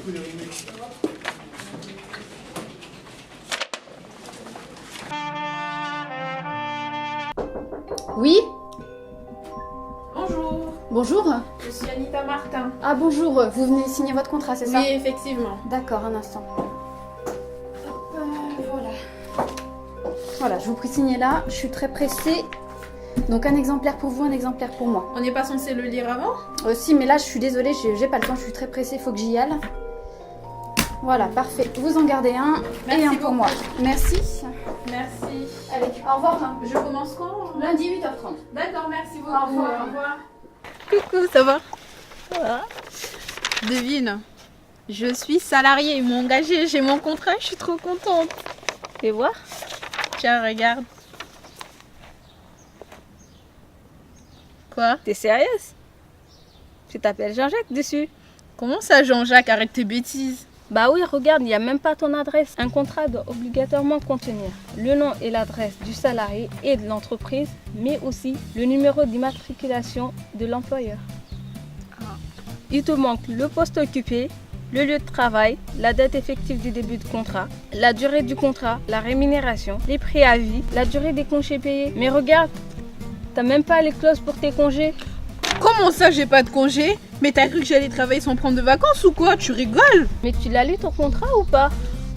Oui? Bonjour, Bonjour. je suis Anita Martin. Ah bonjour, vous venez signer votre contrat, c'est ça? Oui, effectivement. D'accord, un instant. Voilà. Voilà, je vous prie signer là, je suis très pressée. Donc un exemplaire pour vous, un exemplaire pour moi. On n'est pas censé le lire avant? Si, mais là je suis désolée, j'ai pas le temps, je suis très pressée, faut que j'y aille. Voilà, parfait. Vous en gardez un Merci et un pour beaucoup. moi. Merci. Merci. Allez, au revoir. Je commence quand? Lundi 8h30. D'accord, merci beaucoup. Au revoir. Au revoir. Coucou, ça va? Devine, je suis salariée, ils m'ont engagée, j'ai mon contrat, je suis trop contente. Fais voir. Tiens, regarde. Quoi? T'es sérieuse? Tu t'appelles Jean-Jacques dessus? Comment ça, Jean-Jacques? Arrête tes bêtises. Bah oui, regarde, il n'y a même pas ton adresse. Un contrat doit obligatoirement contenir le nom et l'adresse du salarié et de l'entreprise, mais aussi le numéro d'immatriculation de l'employeur. Il te manque le poste occupé, le lieu de travail, la date effective du début de contrat, la durée du contrat, la rémunération, les préavis, la durée des congés payés. Mais regarde, t'as même pas les clauses pour tes congés. Comment ça, j'ai pas de congé? Mais t'as cru que j'allais travailler sans prendre de vacances ou quoi? Tu rigoles? Mais tu l'as lu ton contrat ou pas?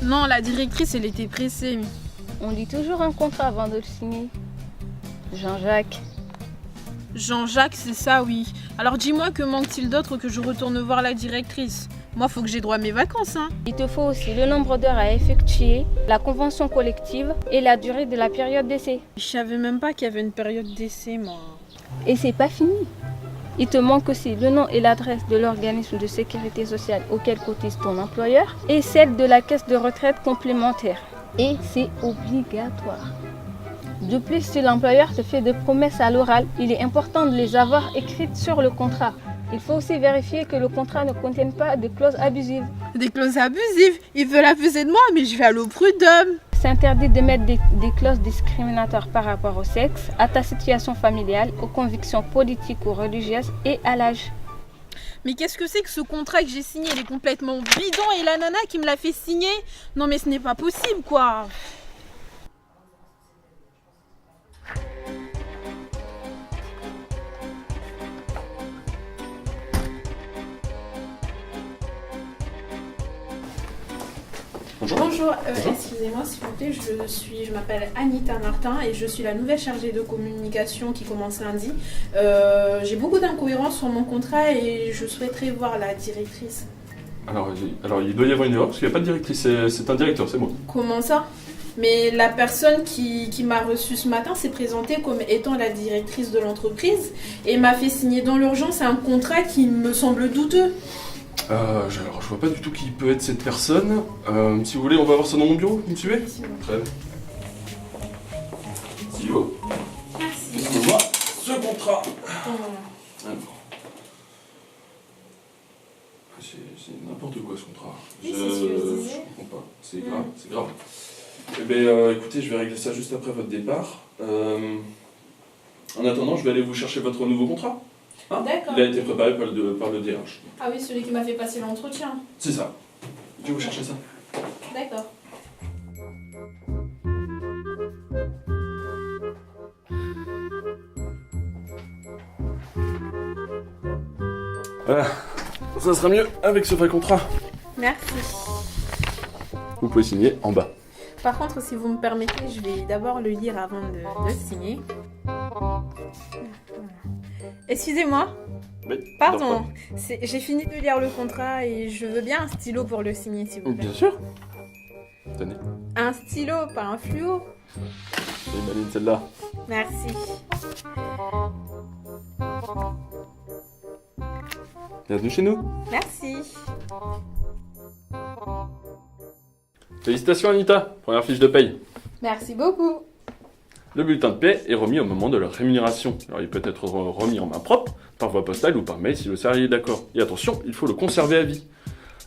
Non, la directrice, elle était pressée. On lit toujours un contrat avant de le signer. Jean-Jacques. Jean-Jacques, c'est ça, oui. Alors dis-moi, que manque-t-il d'autre que je retourne voir la directrice? Moi, faut que j'ai droit à mes vacances, hein. Il te faut aussi le nombre d'heures à effectuer, la convention collective et la durée de la période d'essai. Je savais même pas qu'il y avait une période d'essai, moi. Et c'est pas fini. Il te manque aussi le nom et l'adresse de l'organisme de sécurité sociale auquel cotise ton employeur et celle de la caisse de retraite complémentaire. Et c'est obligatoire. De plus, si l'employeur te fait des promesses à l'oral, il est important de les avoir écrites sur le contrat. Il faut aussi vérifier que le contrat ne contienne pas de clauses abusives. Des clauses abusives? Ils veulent abuser de moi, mais je vais aller au prud'homme. C'est interdit de mettre des clauses discriminatoires par rapport au sexe, à ta situation familiale, aux convictions politiques ou religieuses et à l'âge. Mais qu'est-ce que c'est que ce contrat que j'ai signé? Il est complètement bidon et la nana qui me l'a fait signer? Non mais ce n'est pas possible, quoi. Bonjour, excusez-moi s'il vous plaît, je m'appelle Anita Martin et je suis la nouvelle chargée de communication qui commence lundi. J'ai beaucoup d'incohérences sur mon contrat et je souhaiterais voir la directrice. Alors, il doit y avoir une erreur parce qu'il n'y a pas de directrice, c'est un directeur, c'est moi. Comment ça? Mais la personne qui m'a reçue ce matin s'est présentée comme étant la directrice de l'entreprise et m'a fait signer dans l'urgence un contrat qui me semble douteux. Alors, je vois pas du tout qui peut être cette personne. Si vous voulez, on va voir ça dans mon bureau, vous me suivez? Très bien. Sylvio, Merci. on va voir ce contrat. Alors. C'est n'importe quoi ce contrat. Oui, c'est ce que je disais. Je comprends pas. C'est grave, c'est grave. Eh bien, écoutez, je vais régler ça juste après votre départ. En attendant, je vais aller vous chercher votre nouveau contrat. Hein? D'accord. Il a été préparé par le DRH. Ah oui, celui qui m'a fait passer l'entretien. C'est ça. Je vais vous chercher ça. D'accord. Voilà. Ça sera mieux avec ce vrai contrat. Merci. Vous pouvez signer en bas. Par contre, si vous me permettez, je vais d'abord le lire avant de le signer. Excusez-moi. Oui, Pardon. J'ai fini de lire le contrat et je veux bien un stylo pour le signer, s'il vous plaît. Bien sûr. Tenez. Un stylo, pas un fluo. C'est maline celle-là. Merci. Bienvenue chez nous. Merci. Félicitations Anita, première fiche de paye. Merci beaucoup. Le bulletin de paie est remis au moment de leur rémunération. Alors il peut être remis en main propre, par voie postale ou par mail si le salarié est d'accord. Et attention, il faut le conserver à vie.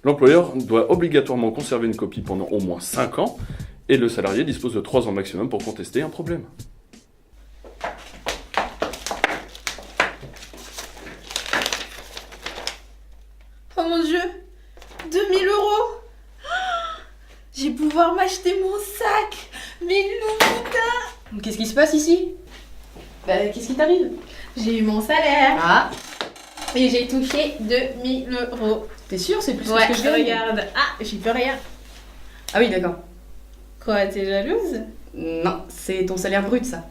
L'employeur doit obligatoirement conserver une copie pendant au moins 5 ans et le salarié dispose de 3 ans maximum pour contester un problème. Oh mon Dieu, 2000 €. pouvoir m'acheter mon sac. Mais non, Qu'est-ce qui se passe ici? Qu'est-ce qui t'arrive? j'ai eu mon salaire Ah, et j'ai touché 2000 euros. t'es sûr, c'est plus Ouais, que ce que je gagne? regarde. Ah, j'y peux rien. Ah oui, d'accord. Quoi, t'es jalouse? Non, c'est ton salaire brut, ça.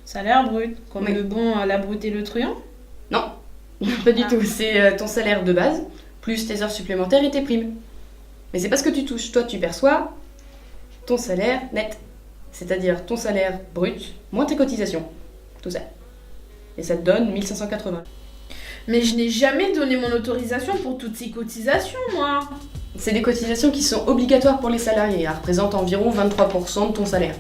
Salaire brut, comme Oui. le bon, la brute et le truand. Non, pas du Ah. tout. C'est ton salaire de base, plus tes heures supplémentaires et tes primes. Mais c'est pas ce que tu touches. Toi, tu perçois ton salaire net. C'est-à-dire ton salaire brut, moins tes cotisations. Tout ça. Et ça te donne 1580. Mais je n'ai jamais donné mon autorisation pour toutes ces cotisations, moi. C'est des cotisations qui sont obligatoires pour les salariés. Elles représentent environ 23% de ton salaire.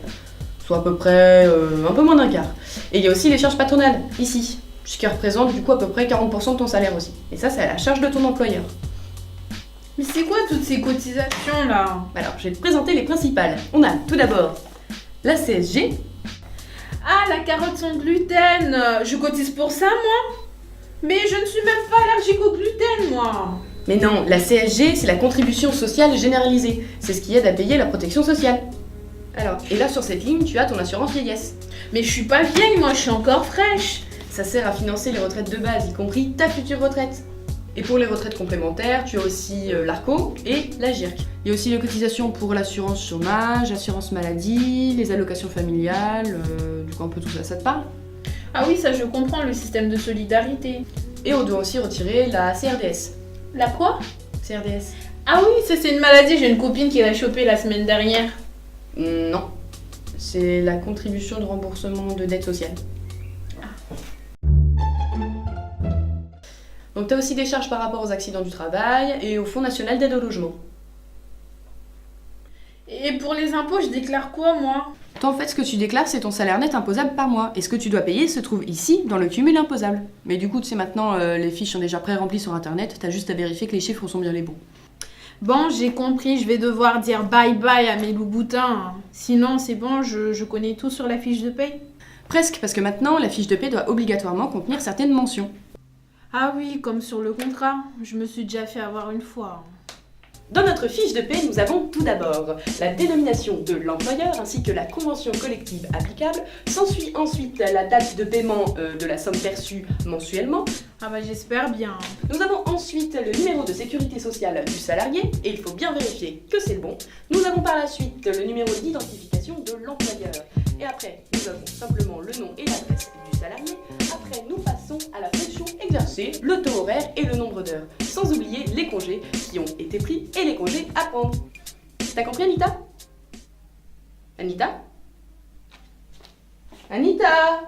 Soit à peu près un peu moins d'un quart. Et il y a aussi les charges patronales, ici. Ce qui représente du coup à peu près 40% de ton salaire aussi. Et ça, c'est à la charge de ton employeur. Mais c'est quoi toutes ces cotisations là? Alors, je vais te présenter les principales. On a tout d'abord la CSG. Ah, la carotte sans gluten. Je cotise pour ça, moi? Mais je ne suis même pas allergique au gluten, moi. Mais non, la CSG, c'est la contribution sociale généralisée. C'est ce qui aide à payer la protection sociale. Alors, et là sur cette ligne, tu as ton assurance vieillesse. Mais je suis pas vieille, moi, je suis encore fraîche. Ça sert à financer les retraites de base, y compris ta future retraite. Et pour les retraites complémentaires, tu as aussi l'ARCO et la GIRC. Il y a aussi les cotisations pour l'assurance chômage, l'assurance maladie, les allocations familiales, du coup un peu tout ça, ça te parle? Ah oui, ça je comprends, le système de solidarité. Et on doit aussi retirer la CRDS. La quoi? CRDS? Ah oui, ça c'est une maladie, j'ai une copine qui l'a chopée la semaine dernière. Non. C'est la contribution de remboursement de dette sociale. Donc tu as aussi des charges par rapport aux accidents du travail et au Fonds national d'aide au logement. Et pour les impôts, je déclare quoi, moi? Toi, en fait, ce que tu déclares, c'est ton salaire net imposable par mois. Et ce que tu dois payer se trouve ici, dans le cumul imposable. Mais du coup, tu sais, maintenant, les fiches sont déjà pré-remplies sur Internet. T'as juste à vérifier que les chiffres sont bien les bons. Bon, j'ai compris, je vais devoir dire bye bye à mes loups-boutins. Sinon, c'est bon, je connais tout sur la fiche de paye. Presque, parce que maintenant, la fiche de paie doit obligatoirement contenir certaines mentions. Ah oui, comme sur le contrat. Je me suis déjà fait avoir une fois. Dans notre fiche de paie, nous avons tout d'abord la dénomination de l'employeur ainsi que la convention collective applicable. S'ensuit ensuite la date de paiement de la somme perçue mensuellement. Ah bah j'espère bien. Nous avons ensuite le numéro de sécurité sociale du salarié, et il faut bien vérifier que c'est le bon. Nous avons par la suite le numéro d'identification de l'employeur. Et après, nous avons simplement le nom et l'adresse du salarié. Après, nous passons à la fonction exercée, le taux horaire et le nombre d'heures. Sans oublier les congés qui ont été pris et les congés à prendre. T'as compris, Anita? Anita? Anita?